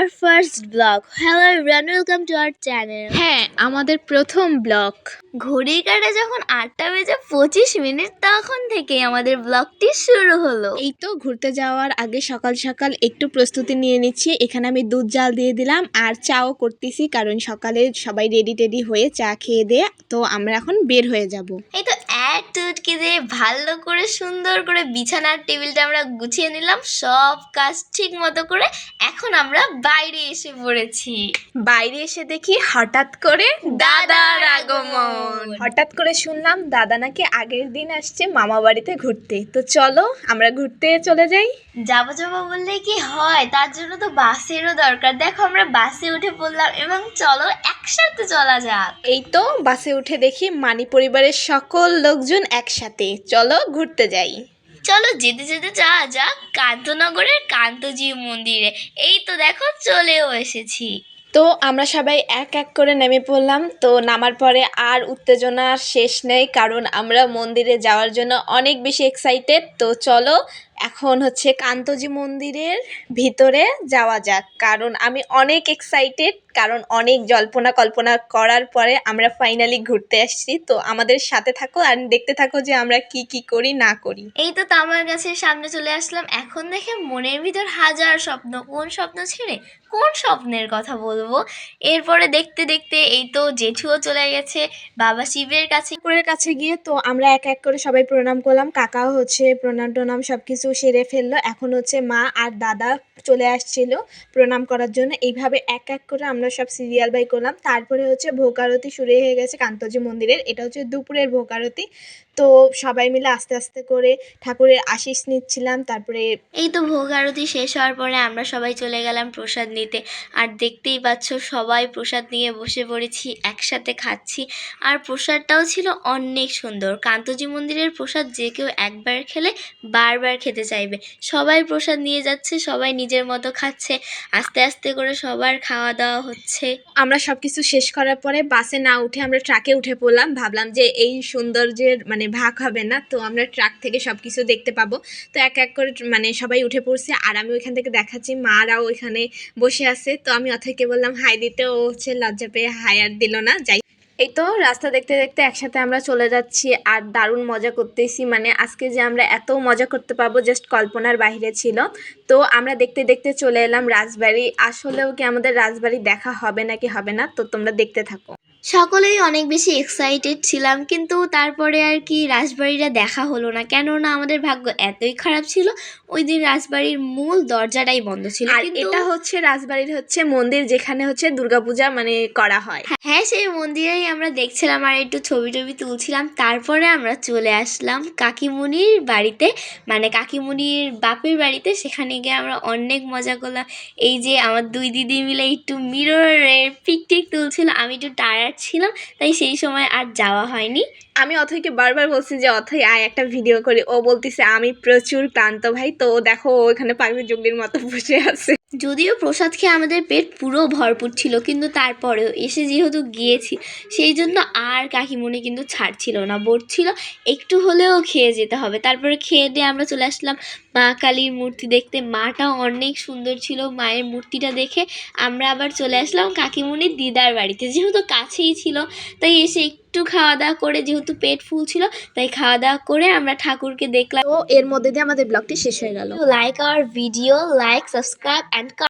our first vlog. Hello everyone, welcome to our channel. হ্যাঁ, আমাদের প্রথম ব্লগ। ঘড়ির কাঁটা যখন 8:25 তখন থেকেই আমাদের ব্লগটি শুরু হলো। এই তো ঘুরতে যাওয়ার আগে সকাল সকাল একটু প্রস্তুতি নিয়ে নিচ্ছি। এখানে আমি দুধ জাল দিয়ে দিলাম আর চাও করতেছি, কারণ সকালে সবাই রেডি টেডি হয়ে চা খেয়ে দিয়ে তো আমরা এখন বের হয়ে যাব। এই তো এক টুটকি দিয়ে ভালো করে সুন্দর করে বিছানার টেবিলটা আমরা গুছিয়ে নিলাম, সব কাজ ঠিক মতো করে। এখন আমরা বাইরে এসে পড়েছি। বাইরে এসে দেখি হঠাৎ করে দাদার আগমন। হঠাৎ করে শুনলাম দাদা নাকি আগের দিন আসছে মামা বাড়িতে ঘুরতে। তো চলো আমরা ঘুরতে চলে যাই। যাবো যাবো বললে কি হয়, তার জন্য তো বাসেরও দরকার। দেখো আমরা বাসে উঠে পড়লাম এবং চলো একসাথে চলা যাক। এই তো বাসে উঠে দেখি মানি পরিবারের সকল লোকজন একসাথে। চলো ঘুরতে যাই। চলো যেতে যেতে যাওয়া যাক কান্তনগরের কান্তজি মন্দিরে। এই তো দেখো চলেও এসেছি। তো আমরা সবাই এক এক করে নেমে পড়লাম। তো নামার পরে আর উত্তেজনা শেষ নেই, কারণ আমরা মন্দিরে যাওয়ার জন্য অনেক বেশি এক্সাইটেড। তো চলো এখন হচ্ছে কান্তজি মন্দিরের ভিতরে যাওয়া যাক, কারণ আমি অনেক এক্সাইটেড, কারণ অনেক জল্পনা কল্পনা করার পরে আমরা ফাইনালি ঘুরতে আসছি। তো আমাদের সাথে থাকো আর দেখতে থাকো যে আমরা কি কি করি না করি। এই তো তামার গাছের সামনে চলে আসলাম। এখন দেখে মনের ভিতর হাজার স্বপ্ন, কোন স্বপ্ন ছেড়ে কোন স্বপ্নের কথা বলবো। এরপরে দেখতে দেখতে এই তো জেঠুও চলে গেছে বাবা শিবের কাছে। ঠাকুরের কাছে গিয়ে তো আমরা এক এক করে সবাই প্রণাম করলাম। কাকাও হচ্ছে প্রণাম টনাম সব কিছু সেরে ফেললো। এখন হচ্ছে মা আর দাদা চলে আসছিল প্রণাম করার জন্য। এইভাবে এক এক করে আমরা সব সিরিয়াল বাই করলাম। তারপরে হচ্ছে ভোগ আরতি শুরু হয়ে গেছে কান্তজি মন্দিরের। এটা হচ্ছে দুপুরের ভোগ আরতি। তো সবাই মিলে আস্তে আস্তে করে ঠাকুরের আশীষ নিচ্ছিলাম। তারপরে এই তো ভোগ আরতি শেষ হওয়ার পরে আমরা সবাই চলে গেলাম প্রসাদ নিতে। আর দেখতেই পাচ্ছ সবাই প্রসাদ নিয়ে বসে পড়েছি, একসাথে খাচ্ছি। আর প্রসাদটাও ছিল অনেক সুন্দর। কান্তজি মন্দিরের প্রসাদ যে কেউ একবার খেলে বারবার খেতে চাইবে। সবাই প্রসাদ নিয়ে যাচ্ছে, সবাই নিজের মতো খাচ্ছে, আস্তে আস্তে করে সবার খাওয়া দাওয়া হচ্ছে। আমরা সব কিছু শেষ করার পরে বাসে না উঠে আমরা ট্রাকে উঠে পড়লাম। ভাবলাম যে এই সৌন্দর্যের ভাগ হবে না, তো আমরা ট্রাক থেকে সব কিছু দেখতে পাবো। তো এক এক করে সবাই উঠে পড়ছে আর আমি ওইখান থেকে দেখাচ্ছি, মারাও ওইখানে বসে আছে। তো আমি অথৈকে বললাম হাই দিতে, ও হচ্ছে লজ্জা পেয়ে হাই আর দিল না। যাই, এই তো রাস্তা দেখতে দেখতে একসাথে আমরা চলে যাচ্ছি আর দারুণ মজা করতেছি। আজকে যে আমরা এত মজা করতে পারবো জাস্ট কল্পনার বাইরে ছিল। তো আমরা দেখতে দেখতে চলে এলাম রাজবাড়ি। আসলেও কি আমাদের রাজবাড়ি দেখা হবে নাকি হবে না, তো তোমরা দেখতে থাকো। সকলেই অনেক বেশি এক্সাইটেড ছিলাম, কিন্তু তারপরে আর কি রাজবাড়িটা দেখা হলো না। কেননা আমাদের ভাগ্য এতই খারাপ ছিল, ওই দিন রাজবাড়ির মূল দরজাটাই বন্ধ ছিল। আর এটা হচ্ছে রাজবাড়ির হচ্ছে মন্দির, যেখানে হচ্ছে দুর্গাপূজা করা হয়। হ্যাঁ, সেই মন্দিরেই আমরা দেখছিলাম আর একটু ছবি টবি তুলছিলাম। তারপরে আমরা চলে আসলাম কাকিমুনির বাড়িতে, কাকিমুনির বাপের বাড়িতে। সেখানে গিয়ে আমরা অনেক মজা করলাম। এই যে আমার দুই দিদি মিলে একটু মিররের পিক টিক তুলছিল। আমি একটু টায়ার্ড ছিলাম, তাই সেই সময় আর যাওয়া হয়নি। আমি অথৈকে বারবার বলছি যে অথৈ আয় একটা ভিডিও করি। ও বলতেছে আমি প্রচুর ক্লান্ত ভাই। তো দেখো ওখানে পাগলি জঙ্গলির মতো বসে আছে। যদিও প্রসাদ খেয়ে আমাদের পেট পুরো ভরপুর ছিল, কিন্তু তারপরেও এসে যেহেতু গিয়েছি সেই জন্য আর কাকিমুনি কিন্তু ছাড়ছিল না, বলছিল একটু হলেও খেয়ে যেতে হবে। তারপরে খেয়ে দিয়ে আমরা চলে আসলাম মা কালীর মূর্তি দেখতে। মাটাও অনেক সুন্দর ছিল। মায়ের মূর্তিটা দেখে আমরা আবার চলে আসলাম কাকিমুনির দিদার বাড়িতে, যেহেতু কাছেই ছিল। তাই এসে একটু খাওয়া দাওয়া করে, যেহেতু পেট ফুল ছিল তাই খাওয়া দাওয়া করে আমরা ঠাকুরকে দেখলাম। তো এর মধ্যে দিয়ে আমাদের ব্লগটি শেষ হয়ে গেল। Like our video, like, subscribe and